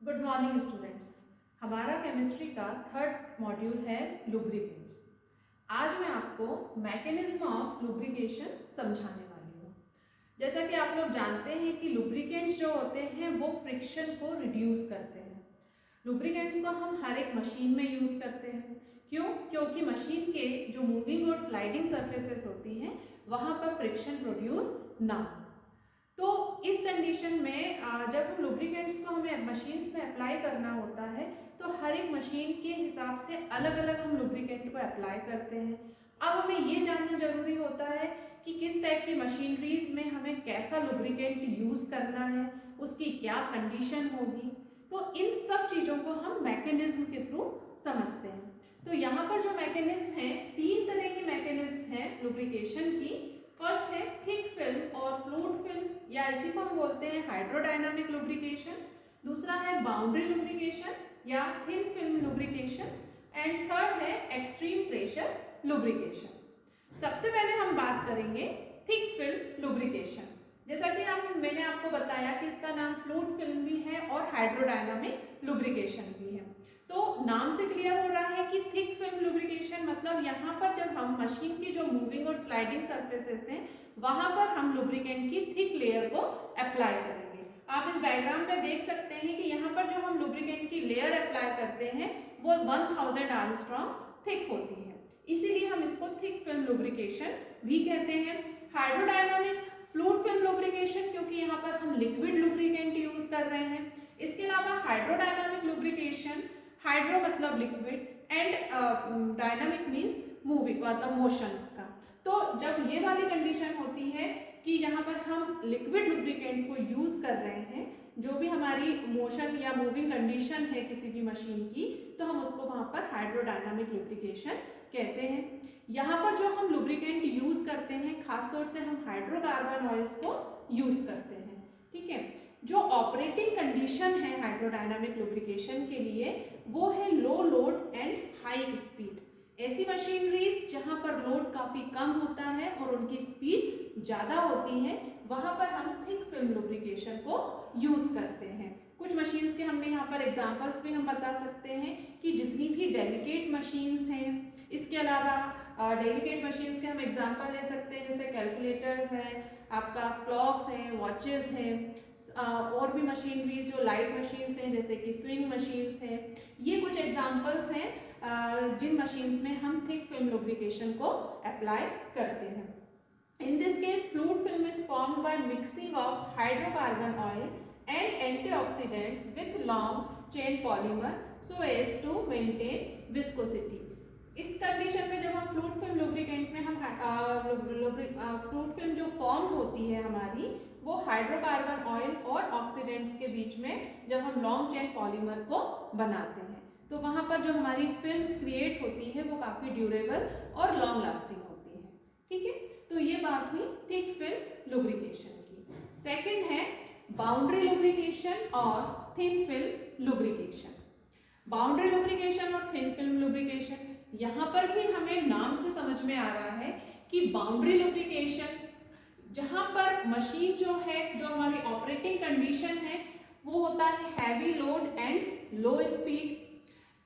Good morning students. हमारा chemistry का third module है लुब्रिकेंट्स। आज मैं आपको मैकेनिज्म ऑफ लुब्रिकेशन समझाने वाली हूँ। जैसा कि आप लोग जानते हैं कि लुब्रिकेंट्स जो होते हैं वो फ्रिक्शन को रिड्यूस करते हैं। लुब्रिकेंट्स को हम हर एक मशीन में यूज़ करते हैं। क्यों? क्योंकि मशीन के जो मूविंग और स्लाइडिंग सरफेसेस होती हैं वहाँ पर फ्रिक्शन प्रोड्यूस ना हो। तो इस कंडीशन में जब हम लुब्रिकेंट्स को हमें मशीन्स में अप्लाई करना होता है तो हर एक मशीन के हिसाब से अलग अलग हम लुब्रिकेंट को अप्लाई करते हैं। अब हमें ये जानना जरूरी होता है कि किस टाइप की मशीनरीज में हमें कैसा लुब्रिकेंट यूज़ करना है, उसकी क्या कंडीशन होगी। तो इन सब चीज़ों को हम मैकेनिज्म के थ्रू समझते हैं। तो यहाँ पर जो मैकेनिज्म है, तीन तरह की मैकेनिज्म है लुब्रिकेशन की। फर्स्ट है थिक फिल्म और फ्लूइड फिल्म, या इसी को हम बोलते हैं हाइड्रोडायनामिक लुब्रिकेशन। दूसरा है बाउंड्री लुब्रिकेशन या thin film lubrication. And third है एक्सट्रीम प्रेशर लुब्रिकेशन। सबसे पहले हम बात करेंगे थिक फिल्म लुब्रिकेशन। जैसा कि मैंने आपको बताया कि इसका नाम फ्लूइड फिल्म भी है और हाइड्रोडायनामिक लुब्रिकेशन भी है। तो नाम से क्लियर हो रहा है कि थिक फिल्म लुब्रिकेशन मतलब यहाँ पर जब हम मशीन की जो मूविंग और स्लाइडिंग सरफेसेस हैं वहां पर हम लुब्रिकेंट की थिक लेयर को अप्लाई करेंगे। आप इस डायग्राम में देख सकते हैं कि यहाँ पर जो हम लुब्रिकेंट की लेयर अप्लाई करते हैं वो 1000 आर्मस्ट्रॉन्ग थिक होती है, इसीलिए हम इसको थिक फिल्म लुब्रिकेशन भी कहते हैं। हाइड्रोडायनामिक फ्लूइड फिल्म लुब्रिकेशन, क्योंकि यहाँ पर हम लिक्विड लुब्रिकेंट यूज कर रहे हैं। इसके अलावा हाइड्रोडायनामिक लुब्रिकेशन, हाइड्रो मतलब liquid and dynamic means moving मतलब मोशंस का। तो जब ये वाली कंडीशन होती है कि यहाँ पर हम लिक्विड लुब्रिकेंट को यूज कर रहे हैं, जो भी हमारी मोशन या मूविंग कंडीशन है किसी भी मशीन की, तो हम उसको वहाँ पर हाइड्रोडायनामिक लुब्रिकेशन कहते हैं। यहाँ पर जो हम लुब्रिकेंट यूज करते हैं खासतौर से हम हाइड्रोकार्बन ऑयल्स को यूज करते हैं। ठीक है, जो ऑपरेटिंग कंडीशन है हाइड्रोडायनामिक लुब्रिकेशन के लिए वो है लो लोड एंड हाई स्पीड। ऐसी मशीनरीज जहां पर लोड काफी कम होता है और उनकी स्पीड ज्यादा होती है वहां पर हम थिक फिल्म लुब्रिकेशन को यूज करते हैं। कुछ मशीन्स के हमने यहाँ पर एग्जांपल्स भी हम बता सकते हैं कि जितनी भी डेलिकेट मशीन्स हैं, इसके अलावा डेलिकेट मशीन्स के हम एग्जांपल ले सकते हैं जैसे कैलकुलेटर्स हैं, आपका क्लॉक्स हैं, वॉचेस हैं, और भी मशीनरीज जो लाइट मशीन्स हैं जैसे कि स्विंग मशीन्स हैं। ये कुछ एग्जांपल्स हैं जिन मशीन्स में हम थिक फिल्म लुब्रिकेशन को अप्लाई करते हैं। In this case, fluid film is formed by mixing of hydrocarbon oil and antioxidants with long chain polymer so as to maintain viscosity. इस कंडीशन में जब हम फ्लूइड फिल्म लुब्रिकेंट में हम fluid film जो फॉर्म होती है हमारी वो हाइड्रोकार्बन ऑयल और ऑक्सीडेंट्स के बीच में जब हम लॉन्ग चेन पॉलीमर को बनाते हैं तो वहाँ पर जो हमारी फिल्म क्रिएट होती है वो काफ़ी ड्यूरेबल और लॉन्ग लास्टिंग होती है। ठीक है, तो ये बात हुई थिक फिल्म लुब्रिकेशन की। सेकंड है बाउंड्री लुब्रिकेशन और thin film lubrication. Boundary lubrication और थिन फिल्म लुब्रिकेशन, यहाँ पर भी हमें नाम से समझ में आ रहा है कि बाउंड्री लुब्रिकेशन जहाँ पर मशीन जो है, जो हमारी ऑपरेटिंग कंडीशन है वो होता है heavy load and low speed.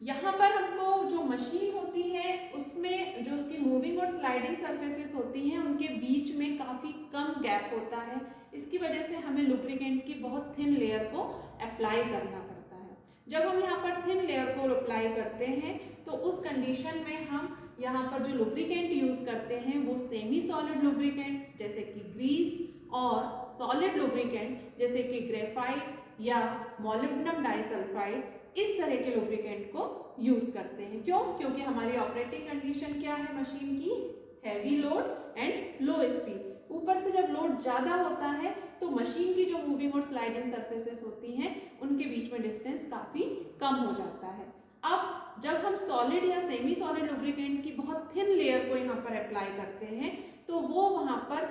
यहाँ पर हमको जो मशीन होती है उसमें जो उसकी मूविंग और स्लाइडिंग सरफेसेस होती हैं उनके बीच में काफ़ी कम गैप होता है, इसकी वजह से हमें लुब्रिकेंट की बहुत थिन लेयर को अप्लाई करना पड़ता है। जब हम यहाँ पर थिन लेयर को अप्लाई करते हैं तो उस कंडीशन में हम यहाँ पर जो लुब्रिकेंट यूज़ करते हैं वो सेमी सॉलिड लुब्रिकेंट जैसे कि ग्रीस और सॉलिड लुब्रिकेंट जैसे कि ग्रेफाइट या मोलिब्डेनम डाइसल्फाइड, इस तरह के लुब्रिकेंट को यूज करते हैं। क्यों? क्योंकि हमारी ऑपरेटिंग कंडीशन क्या है मशीन की? Heavy load and low speed. ऊपर से जब लोड ज़्यादा होता है तो मशीन की जो मूविंग और स्लाइडिंग सरफेसेस होती हैं उनके बीच में डिस्टेंस काफ़ी कम हो जाता है। अब जब हम सॉलिड या सेमी सॉलिड लुब्रिकेंट की बहुत थिन लेयर को यहाँ पर अप्लाई करते हैं तो वो वहाँ पर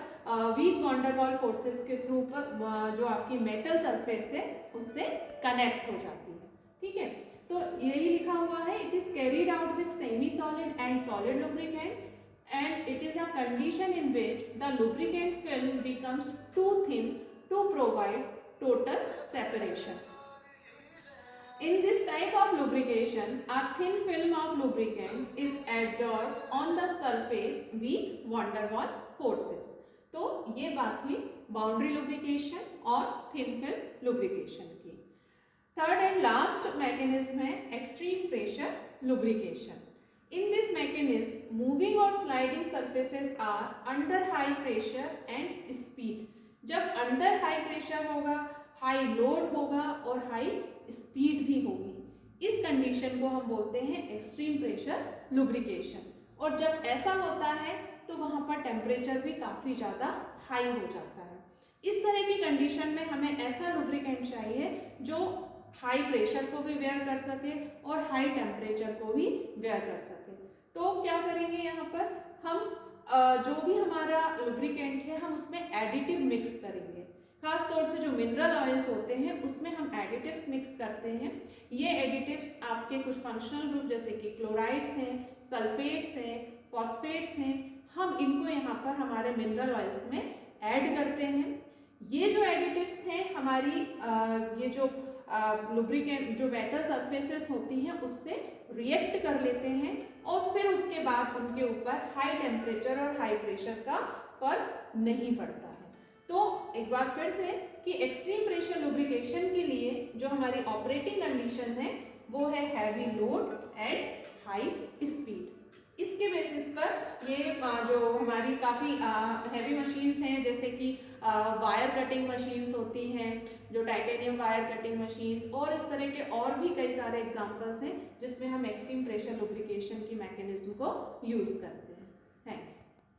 weak van der Waals forces के थ्रू पर जो आपकी मेटल सरफेस है उससे कनेक्ट हो जाती है। ठीक है, तो यही लिखा हुआ है it is carried out with semi solid and solid lubricant and it is a condition in which the lubricant film becomes too thin to provide total separation. In this type of lubrication, a thin film of lubricant is adsorbed on the surface weak van der Waals forces. तो ये बात हुई boundary lubrication और thin film lubrication की। Third and last mechanism है extreme pressure lubrication. In this mechanism, moving or sliding surfaces are under high pressure and speed. जब under high pressure होगा, high load होगा और high speed भी होगी, इस कंडीशन को हम बोलते हैं एक्सट्रीम प्रेशर लुब्रिकेशन। और जब ऐसा होता है तो वहाँ पर टेम्परेचर भी काफ़ी ज़्यादा हाई हो जाता है। इस तरह की कंडीशन में हमें ऐसा लुब्रिकेंट चाहिए जो हाई प्रेशर को भी वेयर कर सके और हाई टेम्परेचर को भी वेयर कर सके। तो क्या करेंगे यहाँ पर हम जो भी हमारा लुब्रिकेंट है हम उसमें एडिटिव मिक्स करेंगे। खास तौर से जो मिनरल ऑयल्स होते हैं उसमें हम एडिटिव्स मिक्स करते हैं। ये एडिटिव्स आपके कुछ फंक्शनल ग्रुप जैसे कि क्लोराइड्स हैं, सल्फेट्स हैं, फॉस्फेट्स हैं, हम इनको यहाँ पर हमारे मिनरल ऑयल्स में ऐड करते हैं। ये जो एडिटिव्स हैं हमारी ये जो लुब्रिकेंट जो मेटल सरफेसेस होती हैं उससे रिएक्ट कर लेते हैं और फिर उसके बाद उनके ऊपर हाई टेम्परेचर और हाई प्रेशर का फर्क नहीं पड़ता है। तो एक बार फिर से कि एक्सट्रीम प्रेशर लुब्रिकेशन के लिए जो हमारी ऑपरेटिंग कंडीशन है वो है heavy load and high speed. इसके बेसिस पर ये जो हमारी काफ़ी हैवी मशीन्स हैं जैसे कि वायर कटिंग मशीन्स होती हैं, जो टाइटेनियम वायर कटिंग मशीन्स और इस तरह के और भी कई सारे एग्जांपल्स हैं जिसमें हम एक्सट्रीम प्रेशर लुब्रिकेशन की मैकेनिज्म को यूज़ करते हैं। थैंक्स।